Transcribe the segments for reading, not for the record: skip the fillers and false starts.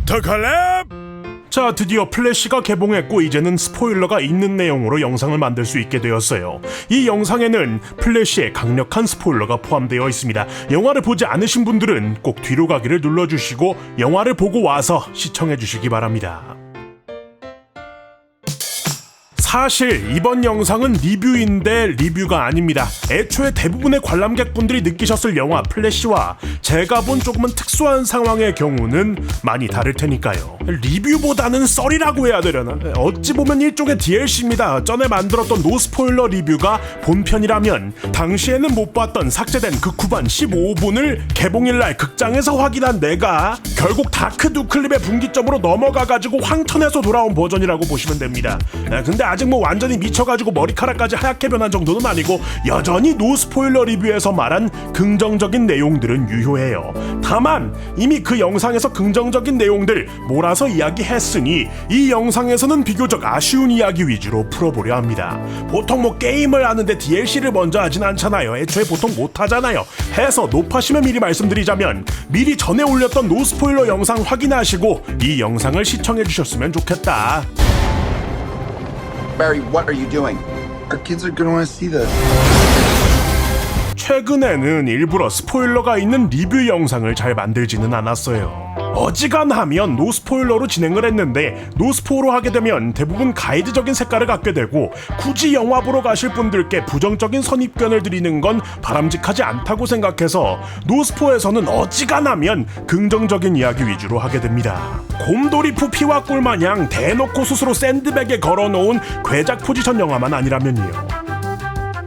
어떡할래? 자, 드디어 플래시가 개봉했고 이제는 스포일러가 있는 내용으로 영상을 만들 수 있게 되었어요. 이 영상에는 플래시의 강력한 스포일러가 포함되어 있습니다. 영화를 보지 않으신 분들은 꼭 뒤로 가기를 눌러주시고 영화를 보고 와서 시청해주시기 바랍니다. 사실 이번 영상은 리뷰인데 리뷰가 아닙니다. 애초에 대부분의 관람객분들이 느끼셨을 영화 플래시와 제가 본 조금은 특수한 상황의 경우는 많이 다를 테니까요. 리뷰보다는 썰이라고 해야 되려나? 어찌 보면 일종의 DLC입니다. 전에 만들었던 노스포일러 리뷰가 본편이라면 당시에는 못 봤던 삭제된 극후반 15분을 개봉일날 극장에서 확인한 내가 결국 다크 누클립의 분기점으로 넘어가가지고 황턴에서 돌아온 버전이라고 보시면 됩니다. 근데 아직 뭐 완전히 미쳐가지고 머리카락까지 하얗게 변한 정도는 아니고 여전히 노스포일러 리뷰에서 말한 긍정적인 내용들은 유효해요. 다만 이미 그 영상에서 긍정적인 내용들 몰아서 이야기했으니 이 영상에서는 비교적 아쉬운 이야기 위주로 풀어보려 합니다. 보통 뭐 게임을 하는데 DLC를 먼저 하진 않잖아요. 애초에 보통 못하잖아요. 해서 높아심에 미리 말씀드리자면 미리 전에 올렸던 노스포일러 영상 확인하시고 이 영상을 시청해주셨으면 좋겠다. Barry, what are you doing? Our kids are gonna want to see this. 최근에는 일부러 스포일러가 있는 리뷰 영상을 잘 만들지는 않았어요. 어지간하면 노스포일러로 진행을 했는데 노스포로 하게 되면 대부분 가이드적인 색깔을 갖게 되고 굳이 영화 보러 가실 분들께 부정적인 선입견을 드리는 건 바람직하지 않다고 생각해서 노스포에서는 어지간하면 긍정적인 이야기 위주로 하게 됩니다. 곰돌이푸 피와 꿀 마냥 대놓고 스스로 샌드백에 걸어놓은 괴작 포지션 영화만 아니라면요.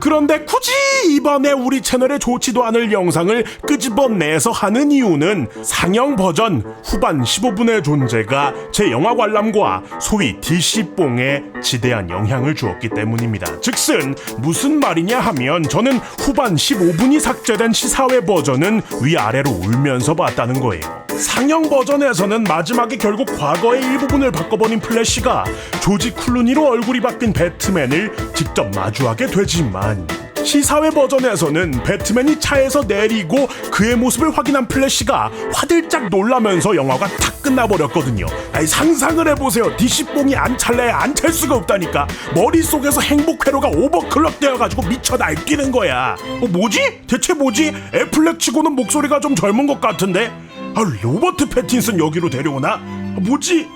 그런데 굳이 이번에 우리 채널에 좋지도 않을 영상을 끄집어내서 하는 이유는 상영 버전 후반 15분의 존재가 제 영화 관람과 소위 DC뽕에 지대한 영향을 주었기 때문입니다. 즉슨 무슨 말이냐 하면 저는 후반 15분이 삭제된 시사회 버전은 위아래로 울면서 봤다는 거예요. 상영 버전에서는 마지막에 결국 과거의 일부분을 바꿔버린 플래시가 조지 클루니로 얼굴이 바뀐 배트맨을 직접 마주하게 되지만 시사회 버전에서는 배트맨이 차에서 내리고 그의 모습을 확인한 플래시가 화들짝 놀라면서 영화가 탁 끝나버렸거든요. 아니, 상상을 해보세요. DC뽕이 안 찰래 안 찰 수가 없다니까. 머릿속에서 행복회로가 오버클럭 되어가지고 미쳐 날뛰는 거야. 뭐지? 대체 뭐지? 애플렉 치고는 목소리가 좀 젊은 것 같은데? 로버트 패틴슨 여기로 데려오나? 뭐지?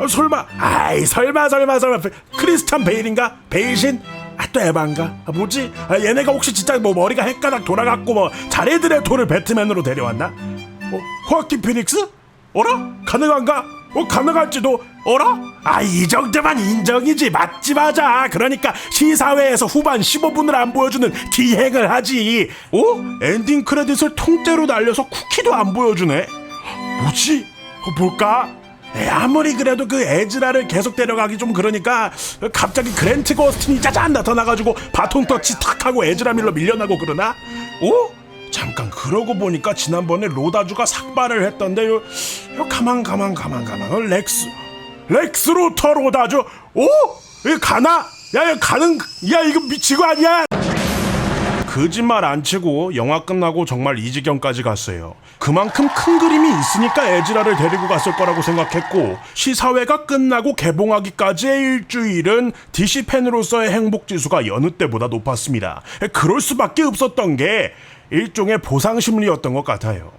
설마 크리스찬 베일인가? 베일신? 또 에반가? 뭐지? 얘네가 혹시 진짜 뭐 머리가 헷가닥 돌아갔고 뭐 자네들의 돌을 배트맨으로 데려왔나? 호아킨 피닉스? 어라? 가능한가? 가능할지도. 어라? 이 정도만 인정이지. 맞지 마자. 그러니까 시사회에서 후반 15분을 안 보여주는 기획을 하지. 엔딩 크레딧을 통째로 날려서 쿠키도 안 보여주네. 뭐지? 뭘까? 아무리 그래도 그 에즈라를 계속 데려가기 좀 그러니까 갑자기 그랜트 거스틴이 짜잔 나타나가지고 바톤 터치 탁 하고 에즈라 밀러 밀려나고 그러나? 잠깐 그러고 보니까 지난번에 로다주가 삭발을 했던데 요 가만 렉스 루터 로다주. 이거 가나? 이거 미치고 아니야? 거짓말 안 치고 영화 끝나고 정말 이 지경까지 갔어요. 그만큼 큰 그림이 있으니까 에즈라를 데리고 갔을 거라고 생각했고 시사회가 끝나고 개봉하기까지의 일주일은 DC 팬으로서의 행복지수가 여느 때보다 높았습니다. 그럴 수밖에 없었던 게 일종의 보상심리였던 것 같아요.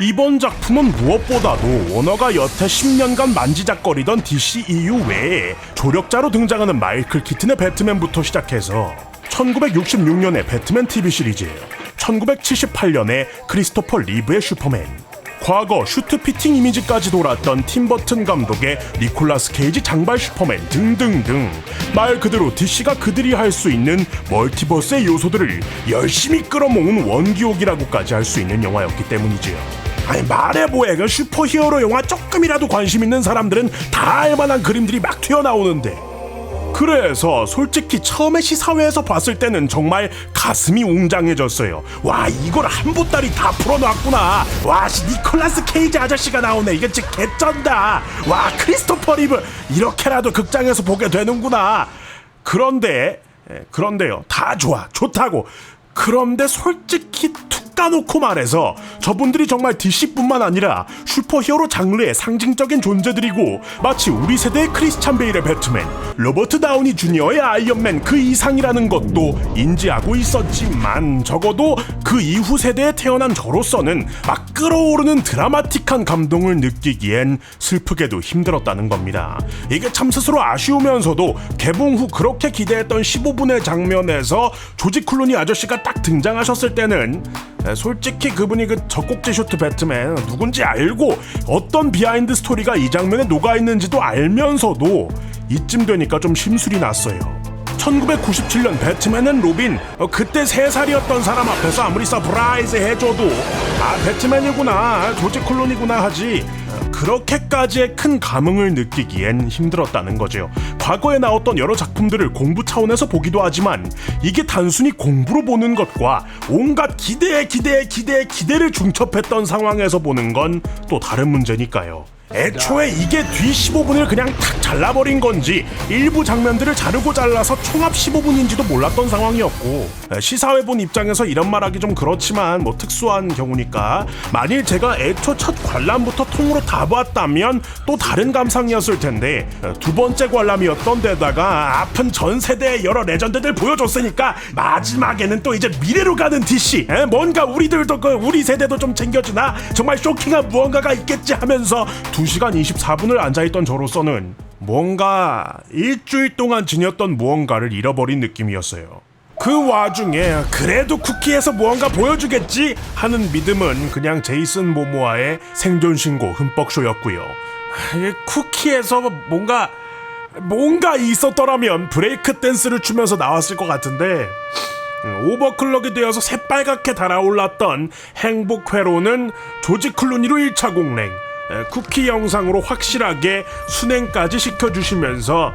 이번 작품은 무엇보다도 워너가 여태 10년간 만지작거리던 DCEU 외에 조력자로 등장하는 마이클 키튼의 배트맨부터 시작해서 1966년의 배트맨 TV 시리즈예요. 1978년에 크리스토퍼 리브의 슈퍼맨, 과거 슈트 피팅 이미지까지 돌았던 팀버튼 감독의 니콜라스 케이지 장발 슈퍼맨 등등등 말 그대로 DC가 그들이 할 수 있는 멀티버스의 요소들을 열심히 끌어모은 원기옥이라고까지 할 수 있는 영화였기 때문이지요. 말해 뭐해. 그 슈퍼히어로 영화 조금이라도 관심 있는 사람들은 다 알만한 그림들이 막 튀어나오는데 그래서 솔직히 처음에 시사회에서 봤을 때는 정말 가슴이 웅장해졌어요. 와, 이걸 한 보따리 다 풀어놨구나. 와, 니콜라스 케이지 아저씨가 나오네. 이게 진짜 개쩐다. 와, 크리스토퍼 리브 이렇게라도 극장에서 보게 되는구나. 그런데요, 다 좋다고. 그런데 솔직히 툭 까놓고 말해서 저분들이 정말 DC뿐만 아니라 슈퍼히어로 장르의 상징적인 존재들이고 마치 우리 세대의 크리스찬 베일의 배트맨, 로버트 다우니 주니어의 아이언맨 그 이상이라는 것도 인지하고 있었지만 적어도 그 이후 세대에 태어난 저로서는 막 끓어오르는 드라마틱한 감동을 느끼기엔 슬프게도 힘들었다는 겁니다. 이게 참 스스로 아쉬우면서도 개봉 후 그렇게 기대했던 15분의 장면에서 조지 클루니 아저씨가 딱 등장하셨을 때는 솔직히 그분이 그 젖꼭지 슈트 배트맨 누군지 알고 어떤 비하인드 스토리가 이 장면에 녹아있는지도 알면서도 이쯤 되니까 좀 심술이 났어요. 1997년 배트맨 앤 로빈, 그때 3살이었던 사람 앞에서 아무리 서프라이즈 해줘도 배트맨이구나, 조지 클루니구나 하지 그렇게까지의 큰 감흥을 느끼기엔 힘들었다는 거죠. 과거에 나왔던 여러 작품들을 공부 차원에서 보기도 하지만 이게 단순히 공부로 보는 것과 온갖 기대를 중첩했던 상황에서 보는 건 또 다른 문제니까요. 애초에 이게 뒤 15분을 그냥 탁 잘라버린 건지 일부 장면들을 자르고 잘라서 총합 15분인지도 몰랐던 상황이었고, 시사회 본 입장에서 이런 말하기 좀 그렇지만 뭐 특수한 경우니까 만일 제가 애초 첫 관람부터 통으로 다 봤다면 또 다른 감상이었을 텐데 두 번째 관람이었던 데다가 아픈 전 세대의 여러 레전드들 보여줬으니까 마지막에는 또 이제 미래로 가는 DC, 뭔가 우리들도 우리 세대도 좀 챙겨주나 정말 쇼킹한 무언가가 있겠지 하면서 2시간 24분을 앉아있던 저로서는 뭔가 일주일 동안 지녔던 무언가를 잃어버린 느낌이었어요. 그 와중에 그래도 쿠키에서 무언가 보여주겠지 하는 믿음은 그냥 제이슨 모모아의 생존 신고 흠뻑쇼였고요. 쿠키에서 뭔가 있었더라면 브레이크 댄스를 추면서 나왔을 것 같은데 오버클럭이 되어서 새빨갛게 달아올랐던 행복회로는 조지 클루니로 1차 공랭, 쿠키 영상으로 확실하게 순행까지 시켜주시면서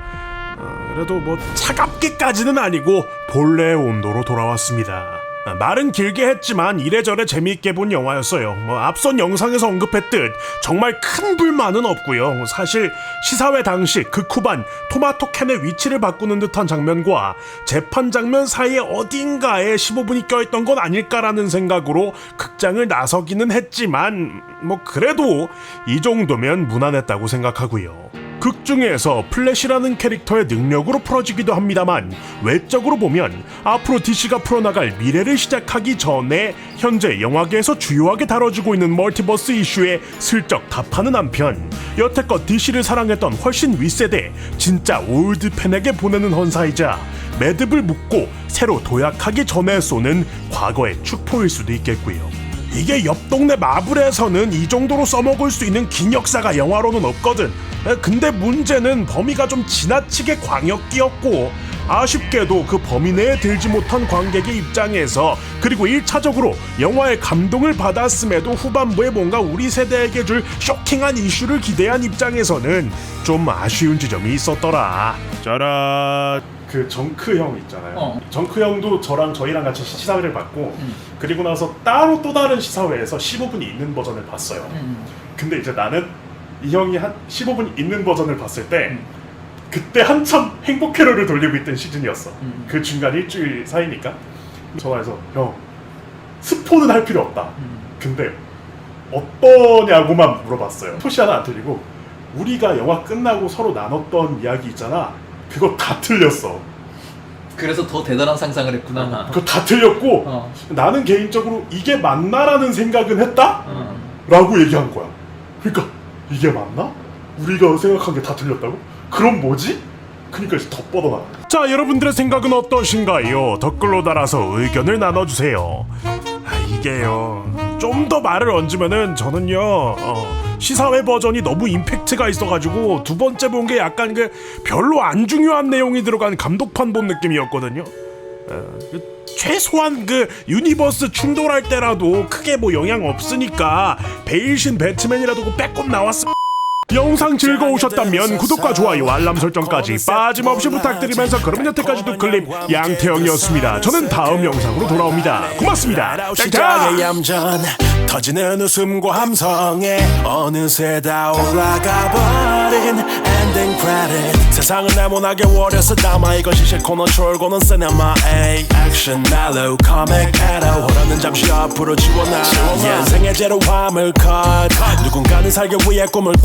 그래도 뭐 차갑게까지는 아니고 본래의 온도로 돌아왔습니다. 말은 길게 했지만 이래저래 재미있게 본 영화였어요. 앞선 영상에서 언급했듯 정말 큰 불만은 없고요. 사실 시사회 당시 극후반 토마토 캔의 위치를 바꾸는 듯한 장면과 재판 장면 사이에 어딘가에 15분이 껴있던 건 아닐까라는 생각으로 극장을 나서기는 했지만 뭐 그래도 이 정도면 무난했다고 생각하고요. 극 중에서 플래시라는 캐릭터의 능력으로 풀어지기도 합니다만 외적으로 보면 앞으로 DC가 풀어나갈 미래를 시작하기 전에 현재 영화계에서 주요하게 다뤄지고 있는 멀티버스 이슈에 슬쩍 답하는 한편 여태껏 DC를 사랑했던 훨씬 윗세대 진짜 올드 팬에게 보내는 헌사이자 매듭을 묶고 새로 도약하기 전에 쏘는 과거의 축포일 수도 있겠고요. 이게 옆 동네 마블에서는 이 정도로 써먹을 수 있는 긴 역사가 영화로는 없거든. 근데 문제는 범위가 좀 지나치게 광역기였고 아쉽게도 그 범위 내에 들지 못한 관객의 입장에서 그리고 1차적으로 영화의 감동을 받았음에도 후반부에 뭔가 우리 세대에게 줄 쇼킹한 이슈를 기대한 입장에서는 좀 아쉬운 지점이 있었더라. 짜란. 그 정크 형 있잖아요. 정크 형도 저희랑 같이 시사회를 봤고 그리고 나서 따로 또 다른 시사회에서 15분 있는 버전을 봤어요. 근데 이제 나는 이 형이 한 15분 있는 버전을 봤을 때 그때 한참 행복회로를 돌리고 있던 시즌이었어. 그 중간 일주일 사이니까 전화해서 형 스포는 할 필요 없다. 근데 어떠냐고만 물어봤어요. 토시 하나 안 틀리고 우리가 영화 끝나고 서로 나눴던 이야기 있잖아. 그거 다 틀렸어. 그래서 더 대단한 상상을 했구나. 그거 다 틀렸고 나는 개인적으로 이게 맞나라는 생각은 했다? 라고 얘기한 거야. 그러니까 이게 맞나? 우리가 생각한 게 다 틀렸다고? 그럼 뭐지? 그러니까 이제 더 뻗어나. 자, 여러분들의 생각은 어떠신가요? 댓글로 달아서 의견을 나눠주세요. 이게요 좀 더 말을 얹으면은 저는요 시사회 버전이 너무 임팩트가 있어가지고 두 번째 본 게 약간 그 별로 안 중요한 내용이 들어간 감독판 본 느낌이었거든요. 최소한 그 유니버스 충돌할 때라도 크게 뭐 영향 없으니까 베일신 배트맨이라도 빼꼼 나왔으면. 영상 즐거우셨다면 구독과 좋아요 알람 설정까지 빠짐없이 부탁드리면서 그러면 여태까지도 클립 양태형이었습니다. 저는 다음 영상으로 돌아옵니다. 고맙습니다. 시작의 얌전 터지는 웃음과 함성에 어느새 다 올라가 버린 ending credit 세상은 네모나게 워려서 담아 이것이 싫고는 졸고는 시네마 액션 멜로 코믹 에러 호러는 잠시 앞으로 지워놔 인생의 제로 화물 컷 누군가는 살기 위해 꿈을